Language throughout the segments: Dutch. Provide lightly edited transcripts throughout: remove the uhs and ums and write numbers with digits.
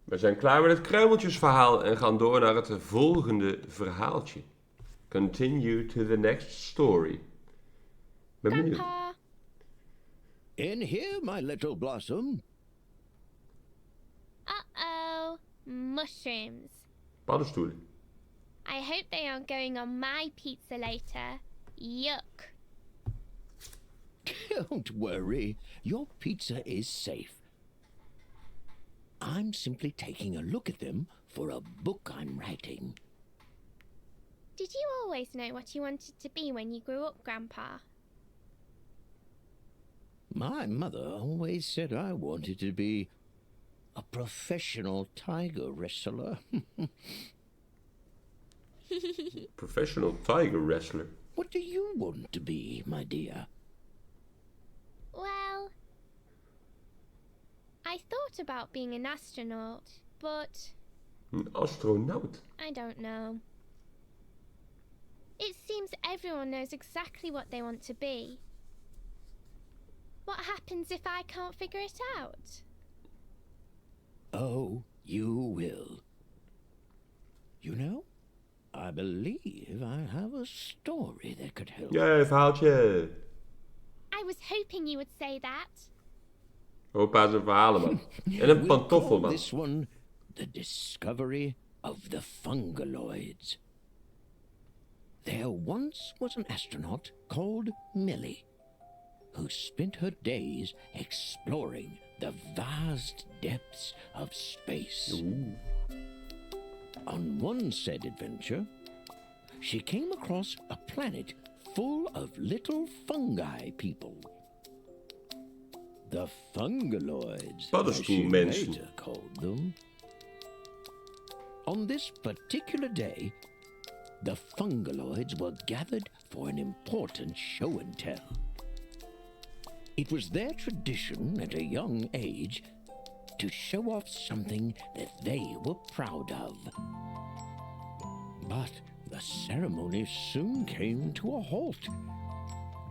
We zijn klaar met het kruimeltjesverhaal en gaan door naar het volgende verhaaltje. Continue to the next story. Ben benieuwd. Grandpa, In here, my little blossom. uh-oh, mushrooms. Paddenstoelen. I hope they aren't going on my pizza later. Yuck. Don't worry, your pizza is safe. I'm simply taking a look at them for a book I'm writing. Did you always know what you wanted to be when you grew up, Grandpa? My mother always said I wanted to be a professional tiger wrestler. Professional tiger wrestler. What do you want to be, my dear? Well, I thought about being an astronaut, but Een astronaut. I don't know. It seems everyone knows exactly what they want to be. What happens if I can't figure it out? Oh, you will. You know, I believe I have a story that could help. Ja, verhaaltje. I was hoping you would say that. Opa zijn verhalenman. En een We'll call pantoffelman. this one The Discovery of the Fungaloids. There once was an astronaut called Millie, who spent her days exploring the vast depths of space. Oeh. On one said adventure, she came across a planet full of little fungi people. The Fungaloids, as she Paddenstoelmensen. later called them. On this particular day, the Fungaloids were gathered for an important show and tell. It was their tradition at a young age to show off something that they were proud of. But the ceremony soon came to a halt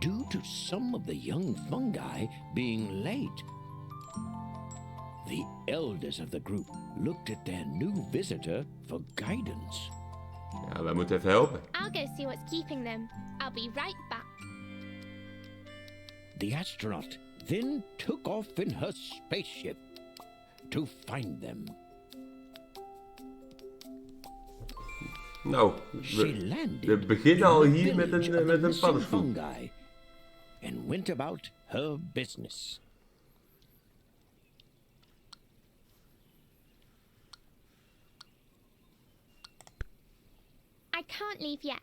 due to some of the young fungi being late. The elders of the group looked at their new visitor for guidance. Ja, wij moeten even helpen. I'll go see what's keeping them. I'll be right back. The astronaut then took off in her spaceship to find them. Nou, She we landed beginnen in al the hier met village of een the paddenstoel. missing fungi and went about her business. I can't leave yet.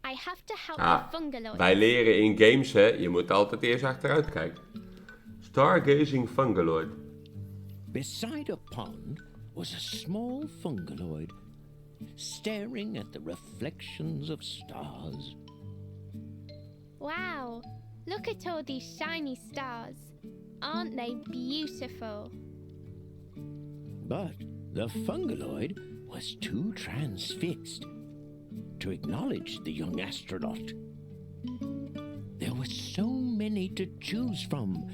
I have to help Ah, the Fungaloids. wij leren in games, hè. Je moet altijd eerst achteruit kijken. Stargazing Fungaloid. Beside a pond was a small fungaloid, staring at the reflections of stars. Wow, look at all these shiny stars. Aren't they beautiful? But the fungaloid was too transfixed to acknowledge the young astronaut. There were so many to choose from,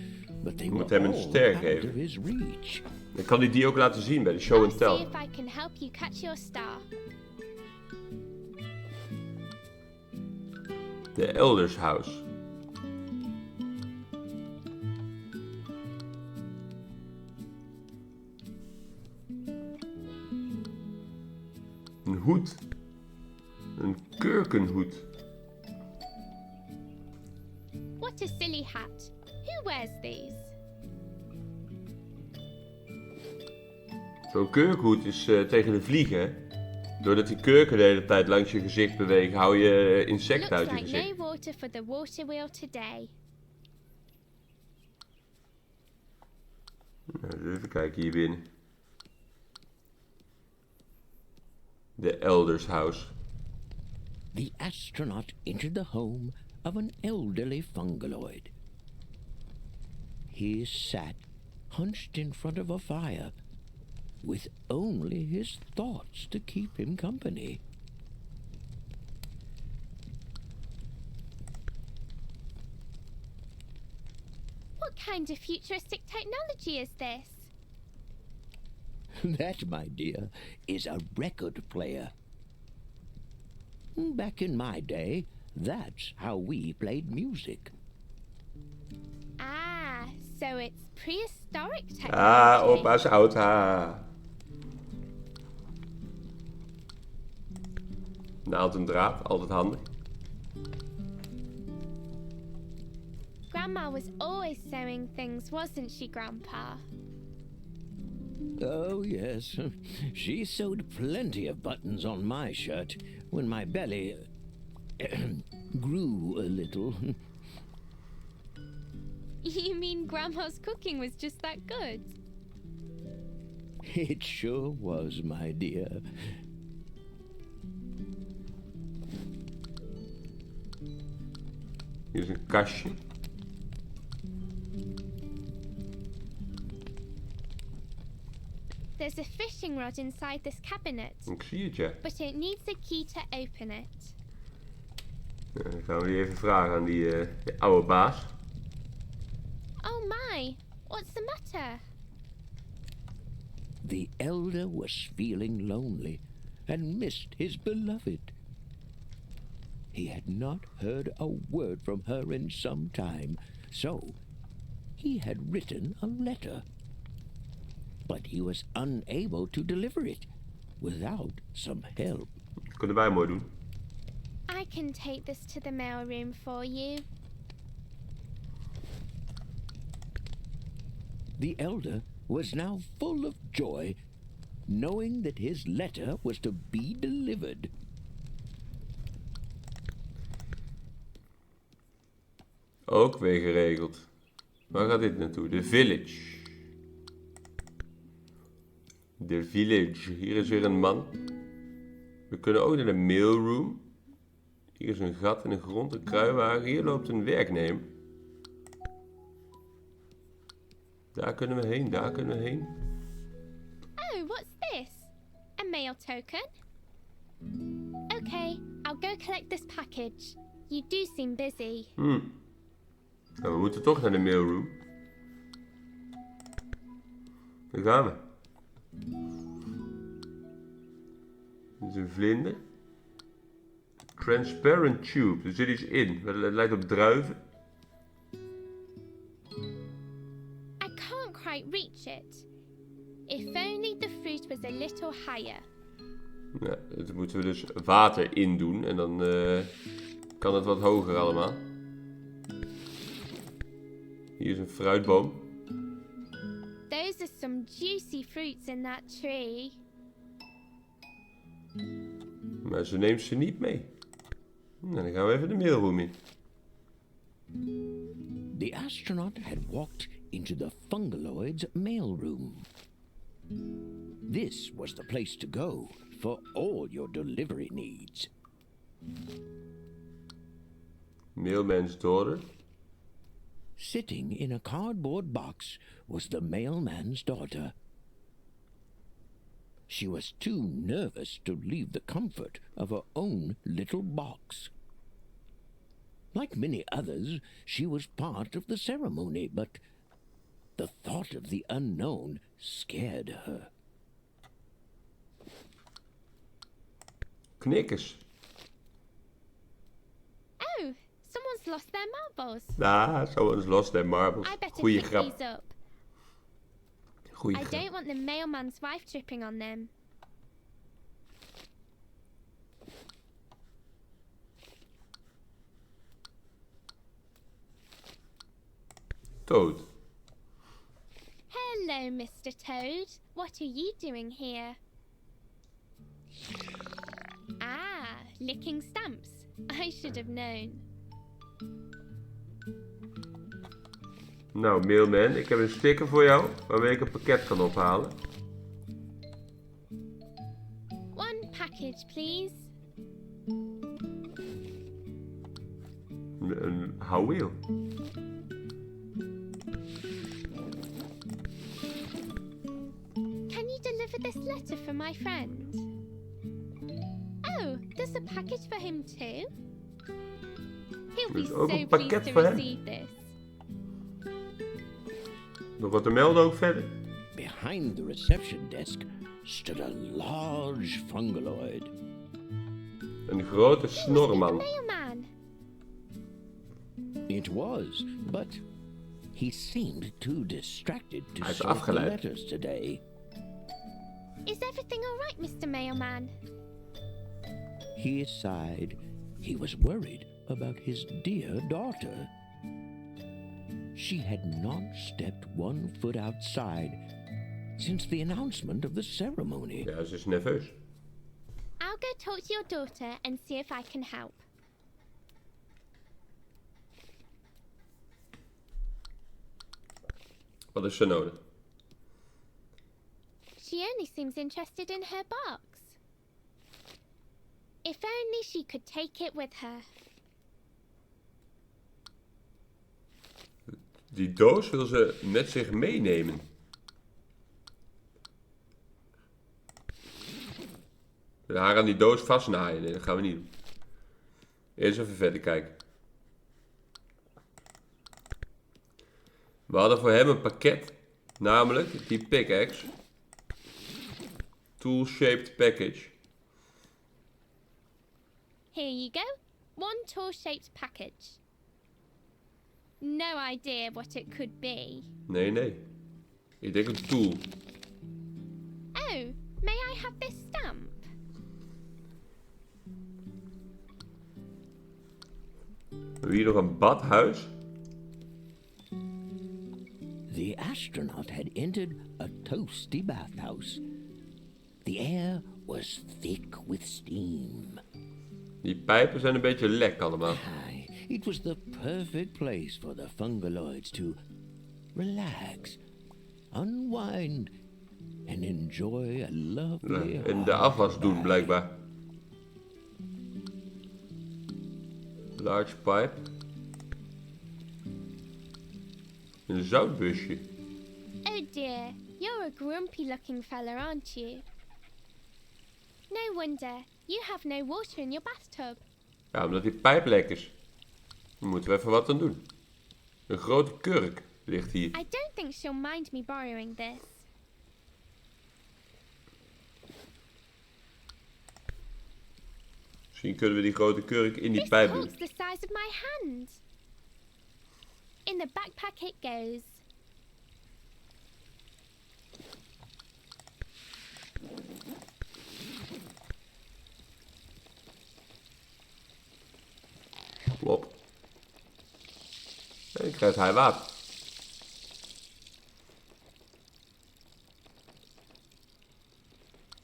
but they moet were hem een all ster out geven. of his reach. Dan kan hij die ook laten zien bij de show I'll and see tell. if I can help you catch your star. De Elders House. Een hoed. Een kurkenhoed. What a silly hat. Who wears these? Zo'n kurkhoed is tegen de vliegen, hè? Doordat die kurken de hele tijd langs je gezicht bewegen, hou je insecten Looks uit je like gezicht. no water for the water wheel today. Nou, even kijken hier binnen. De Elders House. The astronaut entered the home of an elderly fungaloid. He sat hunched in front of a fire, with only his thoughts to keep him company. What kind of futuristic technology is this? That, my dear, is a record player. Back in my day, that's how we played music. Ah, so it's prehistoric technology. Ah, opa's oud haar. Naald en draad, altijd handig. Grandma was always sewing things, wasn't she, Grandpa? Oh, yes. She sewed plenty of buttons on my shirt when my belly grew a little. You mean Grandma's cooking was just that good? It sure was, my dear. Hier is een kastje. There's a fishing rod inside this cabinet, Ik zie het, ja. but it needs a key to open it. Dan gaan we die even vragen aan die oude baas. Oh my, what's the matter? The elder was feeling lonely and missed his beloved. He had not heard a word from her in some time, so he had written a letter. But he was unable to deliver it without some help. Kunnen wij mooi doen. I can take this to the mailroom for you. The elder was now full of joy, knowing that his letter was to be delivered. Ook weer geregeld. Waar gaat dit naartoe? De village. De village. Hier is weer een man. We kunnen ook naar de mailroom. Hier is een gat in de grond, een kruiwagen. Hier loopt een werknemer. Daar kunnen we heen, daar kunnen we heen. Oh, what's this? A mail token? Okay, I'll go collect this package. You do seem busy. Nou, we moeten toch naar de mailroom. Daar gaan we. Dit is een vlinder. Transparent tube. Er zit iets in. Het lijkt op druiven. I can't quite reach it. If only the fruit was a little higher. Ja, dat moeten we dus water in doen. En dan kan het wat hoger allemaal. Hier is een fruitboom. Those are some juicy fruits in that tree. Maar ze neemt ze niet mee. Nou, dan gaan we even de mailroom in. The astronaut had walked into the Fungaloid's mailroom. This was the place to go for all your delivery needs. Mailman's daughter. Sitting in a cardboard box was the mailman's daughter. She was too nervous to leave the comfort of her own little box. Like many others, she was part of the ceremony, but the thought of the unknown scared her. Knikkers. Oh, someone's lost their marbles. Ah, someone's lost their marbles. I better Goeie pick grap. these up. Goeie I grap. don't want the mailman's wife tripping on them. Toad. Hello, Mr. Toad. What are you doing here? Ah, licking stamps. I should have known. Nou, mailman, ik heb een sticker voor jou waarmee ik een pakket kan ophalen. One package, please. Een houweel. Can you deliver this letter for my friend? Oh, there's a package for him too. He'll be Dus ook so een pleased pakket to voor hem. receive this. Nog wat te melden ook verder? Behind behind the reception desk stood a large Fungaloid. Een grote The snorman. mailman. It was, but he seemed too distracted to Hij is sort the afgeleid. letters today. Is everything all right, Mr. Mailman? He sighed. He was worried about his dear daughter. She had not stepped one foot outside since the announcement of the ceremony. Ja, ze is nerveus. I'll go talk to your daughter and see if I can help. Wat is er nodig? She only seems interested in her box. If only she could take it with her. Die doos wil ze met zich meenemen. Haar aan die doos vastnaaien. Nee, dat gaan we niet doen. Eerst even verder kijken. We hadden voor hem een pakket. Namelijk die pickaxe. Tool-shaped package. Here you go. One tool-shaped package. No idea what it could be. Nee. Ik denk een tool. Oh, may I have this stamp? We hebben hier nog een badhuis. The astronaut had entered a toasty bathhouse. The air was thick with steam. Die pijpen zijn een beetje lek allemaal. It was the perfect place for the Fungaloids to relax, unwind, and enjoy a lovely En de afwas doen blijkbaar. Large pipe. Een zoutbusje. Oh dear, you're a grumpy-looking fella, aren't you? No wonder. You have no water in your bathtub. Ja, omdat die pijp lek is. Daar moeten we even wat aan doen. Een grote kurk ligt hier. I don't think she'll mind me borrowing this. Misschien kunnen we die grote kurk in die This pijp doen. holds the size of my hand. In the backpack it goes. Plop. En krijgt hij water.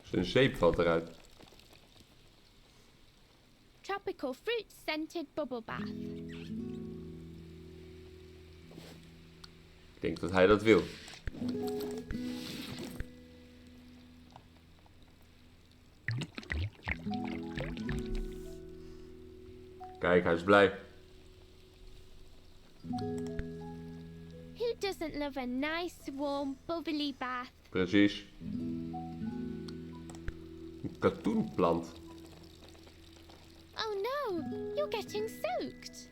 Zijn zeep valt eruit. Tropical fruit scented bubble bath. Ik denk dat hij dat wil. Kijk, hij is blij. Who doesn't love a nice, warm, bubbly bath? Precies. Een katoenplant. Oh no, you're getting soaked.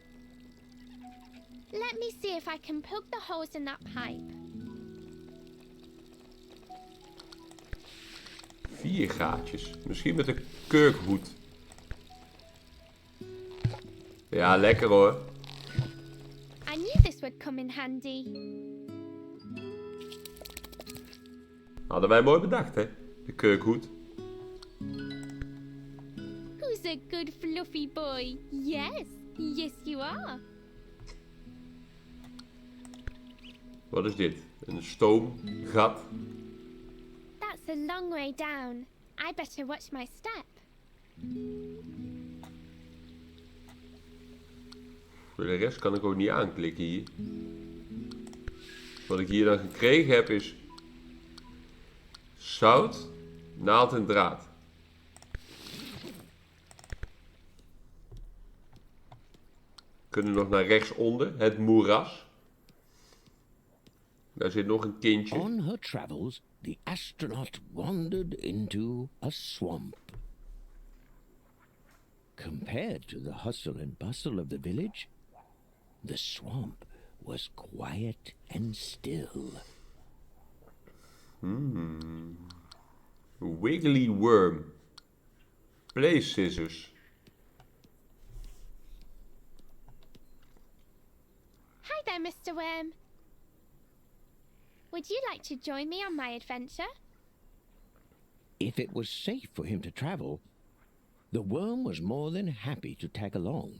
Let me see if I can poke the holes in that pipe. 4 gaatjes. Misschien met een kurkhoed. Ja, lekker hoor. I knew this would come in handy. Hadden wij mooi bedacht, hè? De kurkhoed. Who's a good fluffy boy? Yes, yes you are. Wat is dit? Een stoomgat. That's a long way down. I better watch my step. Voor de rest kan ik ook niet aanklikken hier. Wat ik hier dan gekregen heb is zout, naald en draad. We kunnen nog naar rechtsonder, het moeras. Daar zit nog een kindje. On her travels, the astronaut wandered into a swamp. Compared to the hustle and bustle of the village, the swamp was quiet and still. Wiggly worm. Play scissors. Hi there, Mr. Worm. Would you like to join me on my adventure? If it was safe for him to travel, the worm was more than happy to tag along.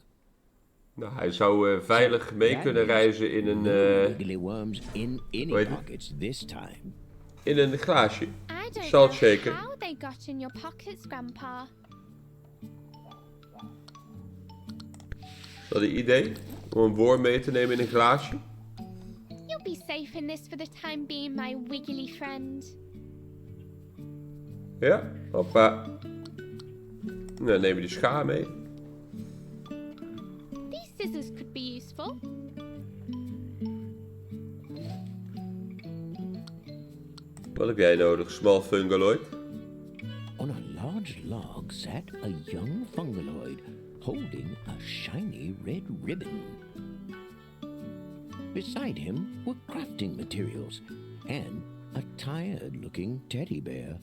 Nou, hij zou veilig mee kunnen reizen in een... Wiggly worms in any pockets this time. In een glaasje. I don't Salt know shaker. how they got in your pockets, Grandpa. Is dat een idee? Om een worm mee te nemen in een glaasje? You'll be safe in this for the time being, my wiggly friend. Ja, hoppa. Nou, dan nemen we die schaar mee. These scissors could be useful. Wat heb jij nodig, small Fungaloid? On a large log sat a young Fungaloid holding a shiny red ribbon. Beside him were crafting materials and a tired-looking teddy bear.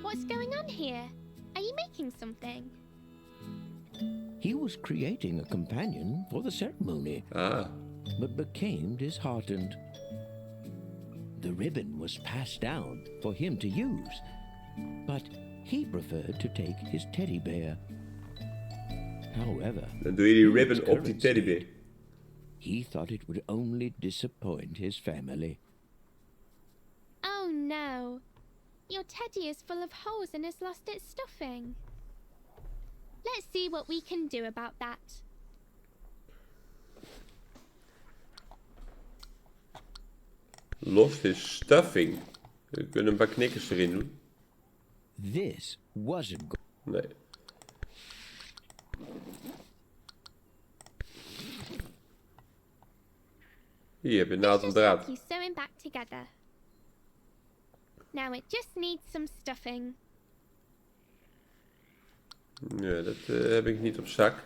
What's going on here? Are you making something? He was creating a companion for the ceremony, but became disheartened. The ribbon was passed down for him to use, but he preferred to take his teddy bear. However, Dan doe je die ribbon op die teddybeer. he thought it would only disappoint his family. Oh no. Your teddy is full of holes and has lost its stuffing. Let's see what we can do about that. Lost his stuffing. We kunnen een paar knikkers erin doen. This wasn't good. Nee. Hier heb je naald en Just draad. help you sew it back together. Now it just needs some stuffing. Ja, dat heb ik niet op zak.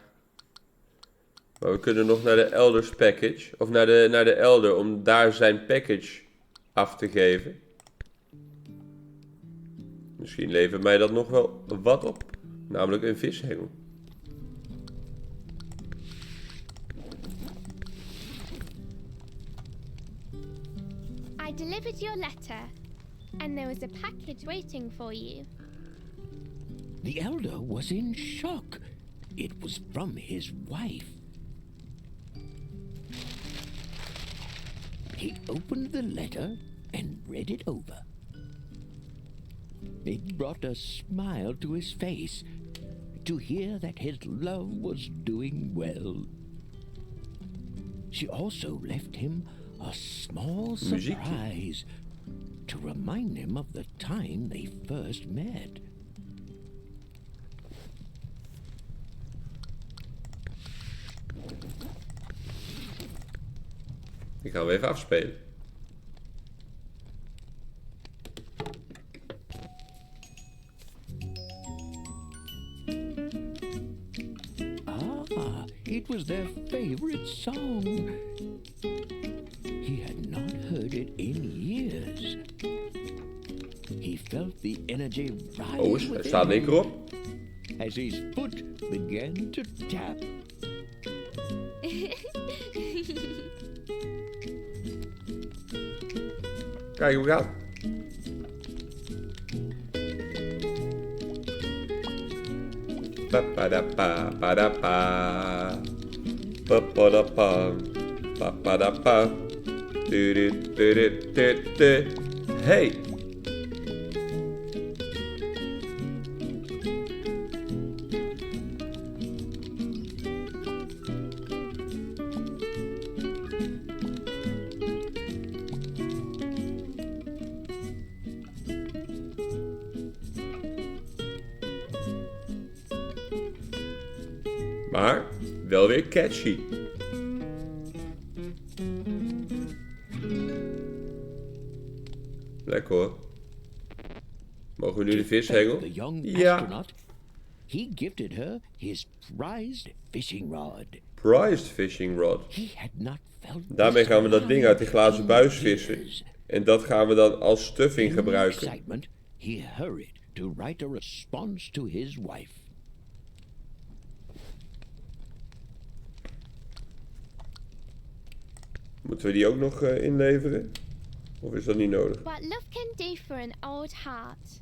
Maar we kunnen nog naar de elders package. Of naar de elder om daar zijn package af te geven. Misschien levert mij dat nog wel wat op. Namelijk een vishengel. I delivered your letter, and there was a package waiting for you. The elder was in shock. It was from his wife. He opened the letter and read it over. It brought a smile to his face to hear that his love was doing well. She also left him a small surprise to remind him of the time they first met. Die gaan we even afspelen. Ah, it was their favorite song. He had not heard it in years. He felt the energy rise Oh, er staat in één keer op. as his foot began to tap. Kijk hoe gaat. Pa-pa-da-pa, pa-da-pa. Pa-pa-da-pa, pa-pa-da-pa. Du-du-du-du-du-du. Hey! Maar wel weer catchy. Lekker hoor. Mogen we nu de vishengel? The young Ja. astronaut, he gifted her his prized fishing rod. Prized fishing rod. He had not felt Daarmee this gaan we dat ding uit die glazen in buis vissen. years. En dat gaan we dan als stuffing In gebruiken. excitement, he hurried to write a response to his wife. Moeten we die ook nog inleveren? Of is dat niet nodig? What love can do for an old heart.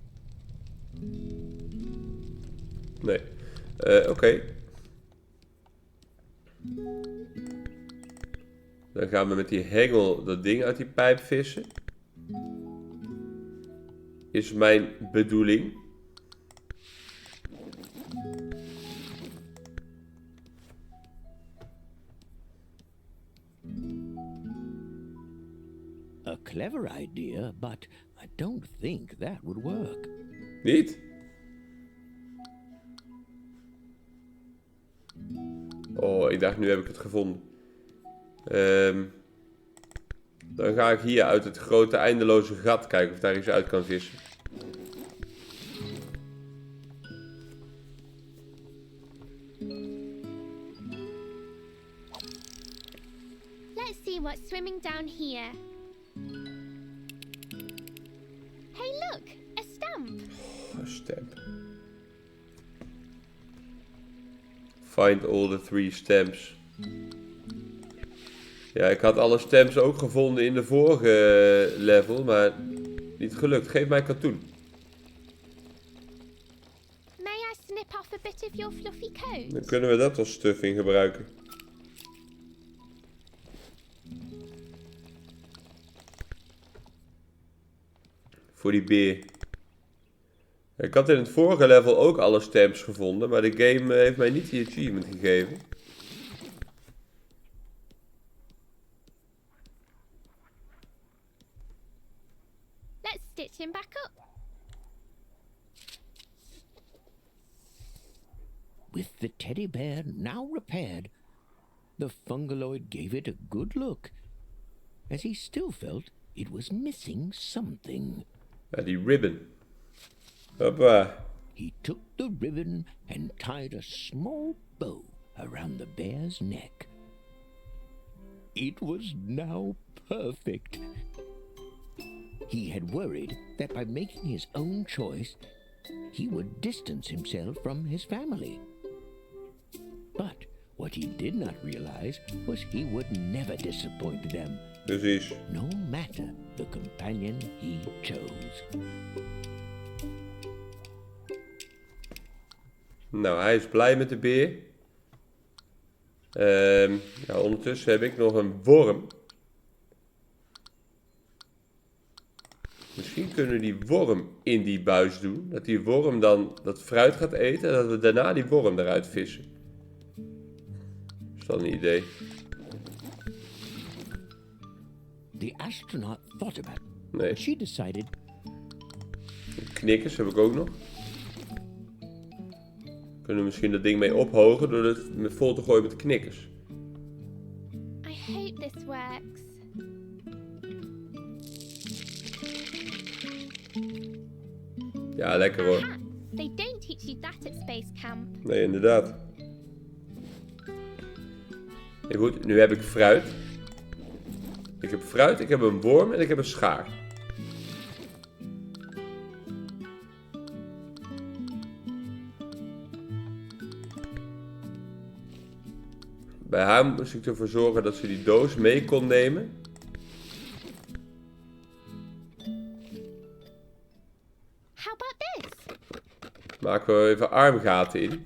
Nee. Oké. Dan gaan we met die hengel dat ding uit die pijp vissen. Is mijn bedoeling. A clever idea, but I don't think that would work. Niet? Oh, ik dacht nu heb ik het gevonden. Dan ga ik hier uit het grote eindeloze gat kijken of daar iets uit kan vissen. Let's see what's swimming down here. Hey, look, a stamp. Oh, stamp. Find all the 3 stamps. Ja, ik had alle stamps ook gevonden in de vorige level, maar niet gelukt. Geef mij katoen. May I snip off a bit of your fluffy coat? Dan kunnen we dat als stuffing gebruiken. Voor die beer. Ik had in het vorige level ook alle stamps gevonden, maar de game heeft mij niet die achievement gegeven. Let's stitch him back up. With the teddy bear now repaired, the Fungaloid gave it a good look, as he still felt it was missing something. Ja, die ribbon. Hoppa. He took the ribbon and tied a small bow around the bear's neck. It was now perfect. He had worried that by making his own choice, he would distance himself from his family. But what he did not realize was he would never disappoint them, Precies. no matter the companion he chose. Nou, hij is blij met de beer. Ja, ondertussen heb ik nog een worm. Misschien kunnen we die worm in die buis doen. Dat die worm dan dat fruit gaat eten en dat we daarna die worm eruit vissen. Is dat een idee? The astronaut thought about it. Nee. She decided Knikkers heb ik ook nog. Kunnen we misschien dat ding mee ophogen door het vol te gooien met knikkers. I hope this works. Ja, lekker hoor. Aha, they don't teach you that at space camp. Nee, inderdaad. Ja, goed, nu heb ik fruit. Ik heb fruit, ik heb een worm en ik heb een schaar. Bij haar moest ik ervoor zorgen dat ze die doos mee kon nemen. How about this? Maken we even armgaten in.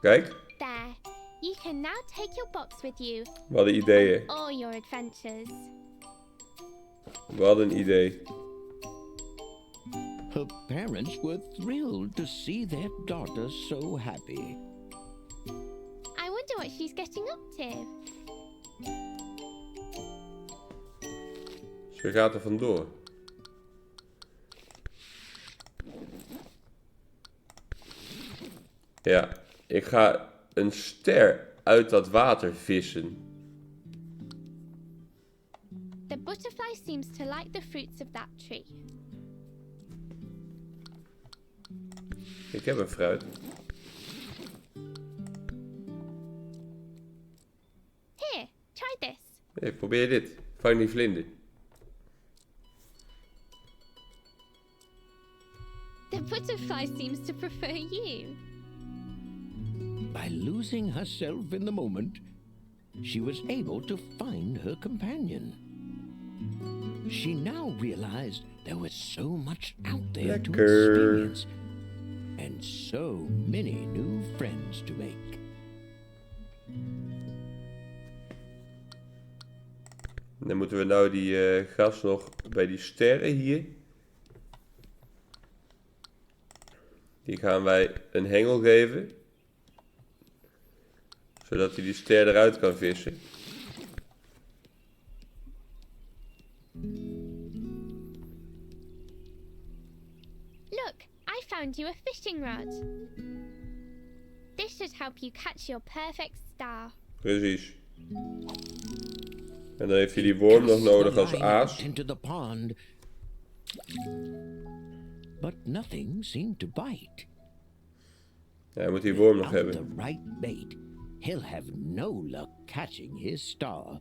Kijk, There. You can now take your box with you. we hadden ideeën. All your adventures. We hadden een idee. her parents were thrilled to see their daughter so happy. I wonder what she's getting up to. Ze gaat er vandoor. Ja, ik ga een ster uit dat water vissen. The butterfly seems to like the fruits of that tree. Ik heb een fruit. Here, try this. Hey, probeer dit. Vang die vlinder. The butterfly seems to prefer you. By losing herself in the moment, she was able to find her companion. She now realized there was so much out there to experience, and so many new friends to make. Dan moeten we nou die gast nog bij die sterren hier. Die gaan wij een hengel geven. Zodat hij die ster eruit kan vissen. Look, I found you a fishing rod. This should help you catch your perfect star. Precies. En dan heeft hij die worm nog nodig als aas. Into the pond, but nothing seemed to bite. Ja, hij moet die worm nog Without hebben. the right bait, he'll have no luck catching his star.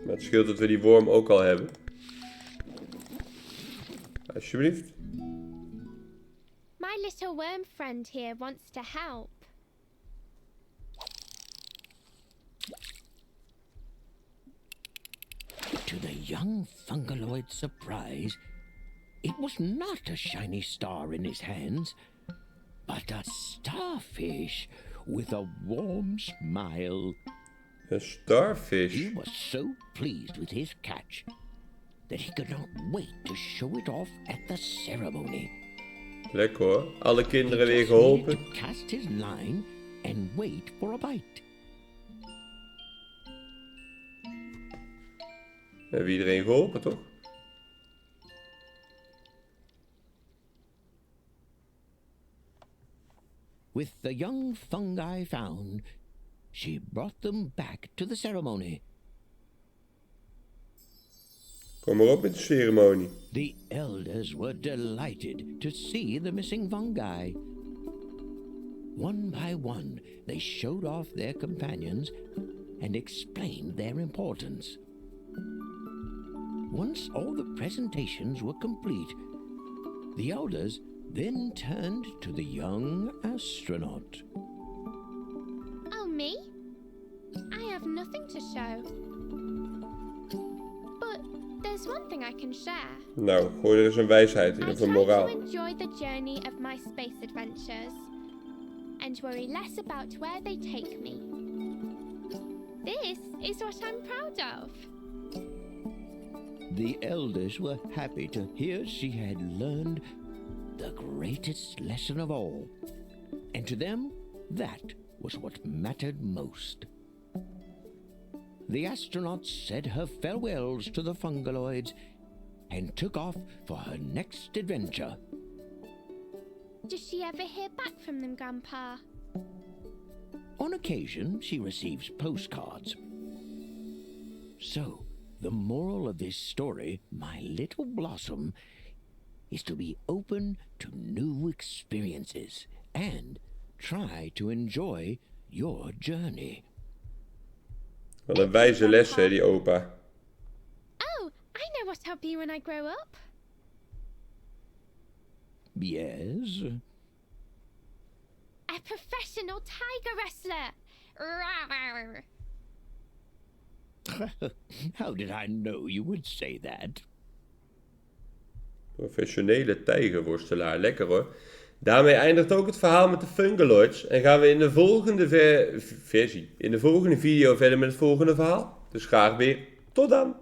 Maar het scheelt dat we die worm ook al hebben. Alsjeblieft. My little worm friend here wants to help. To the young Fungaloid's surprise, it was not a shiny star in his hands, but a starfish with a warm smile. Een starfish. He was so pleased with his catch that he could not wait to show it off at the ceremony. Lekker hoor. Alle kinderen weer He just geholpen. needed to cast his line and wait for a bite. We hebben iedereen geholpen, toch? With the young fungi found, she brought them back to the ceremony. Kom maar op met de ceremonie. The elders were delighted to see the missing fungi. One by one, they showed off their companions and explained their importance. Once all the presentations were complete, the elders then turned to the young astronaut. Oh, me? I have nothing to show. But there's one thing I can share. Nou, gooi er eens een wijsheid in I of een try moraal. to enjoy the journey of my space adventures and worry less about where they take me. This is what I'm proud of. The elders were happy to hear she had learned the greatest lesson of all. And to them, that was what mattered most. The astronaut said her farewells to the Fungaloids and took off for her next adventure. Does she ever hear back from them, Grandpa? On occasion, she receives postcards. So, the moral of this story, my little blossom, is to be open to new experiences and try to enjoy your journey. Wat een wijze les, hè, die opa. Oh, I know what I'll be when I grow up. Yes? A professional tiger wrestler. Rawr. How did I know you would say that? Professionele tijgerworstelaar. Lekker hoor. Daarmee eindigt ook het verhaal met de Fungaloids. En gaan we in de volgende in de volgende video verder met het volgende verhaal. Dus graag weer. Tot dan!